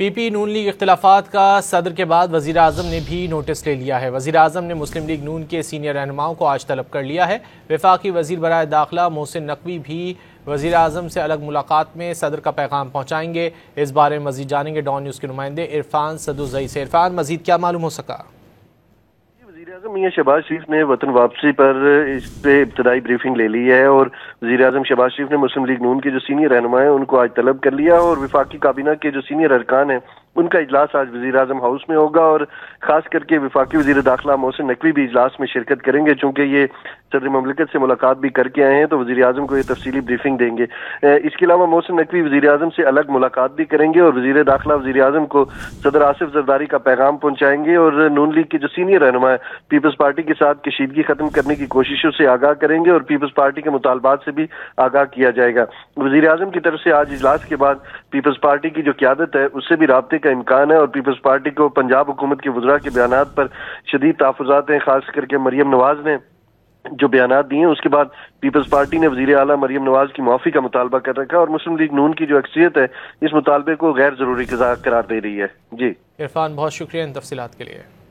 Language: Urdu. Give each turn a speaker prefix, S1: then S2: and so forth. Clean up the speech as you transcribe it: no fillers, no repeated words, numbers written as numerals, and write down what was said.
S1: پی پی نون لیگ اختلافات کا صدر کے بعد وزیر اعظم نے بھی نوٹس لے لیا ہے۔ وزیر اعظم نے مسلم لیگ نون کے سینئر رہنماؤں کو آج طلب کر لیا ہے۔ وفاقی وزیر برائے داخلہ محسن نقوی بھی وزیر اعظم سے الگ ملاقات میں صدر کا پیغام پہنچائیں گے۔ اس بارے میں مزید جانیں گے ڈان نیوز کے نمائندے عرفان صدوزئی سے۔ عرفان، مزید کیا معلوم ہو سکا؟
S2: وزیر اعظم میاں شہباز شریف نے وطن واپسی پر اس پہ ابتدائی بریفنگ لے لی ہے اور وزیر اعظم شہباز شریف نے مسلم لیگ نون کے جو سینئر رہنما ہیں ان کو آج طلب کر لیا اور وفاقی کابینہ کے جو سینئر ارکان ہیں ان کا اجلاس آج وزیر اعظم ہاؤس میں ہوگا اور خاص کر کے وفاقی وزیر داخلہ محسن نقوی بھی اجلاس میں شرکت کریں گے۔ چونکہ یہ صدر مملکت سے ملاقات بھی کر کے آئے ہیں تو وزیر اعظم کو یہ تفصیلی بریفنگ دیں گے۔ اس کے علاوہ محسن نقوی وزیر اعظم سے الگ ملاقات بھی کریں گے اور وزیر داخلہ وزیر اعظم کو صدر آصف زرداری کا پیغام پہنچائیں گے اور نون لیگ کے جو سینئر رہنما ہے پیپلز پارٹی کے ساتھ کشیدگی ختم کرنے کی کوششوں سے آگاہ کریں گے اور پیپلز پارٹی کے مطالبات سے بھی آگاہ کیا جائے گا۔ وزیر اعظم کی طرف سے آج اجلاس کے بعد پیپلز پارٹی کی جو قیادت ہے اس سے بھی رابطے کا امکان ہے اور پیپلز پارٹی کو پنجاب حکومت کے وزراء کے بیانات پر شدید تحفظات ہیں۔ خاص کر کے مریم نواز نے جو بیانات دیے ہیں اس کے بعد پیپلز پارٹی نے وزیر اعلیٰ مریم نواز کی معافی کا مطالبہ کر رکھا اور مسلم لیگ نون کی جو اکثریت ہے اس مطالبے کو غیر ضروری قرار دے رہی ہے۔ جی
S1: عرفان، بہت شکریہ ان تفصیلات کے لیے۔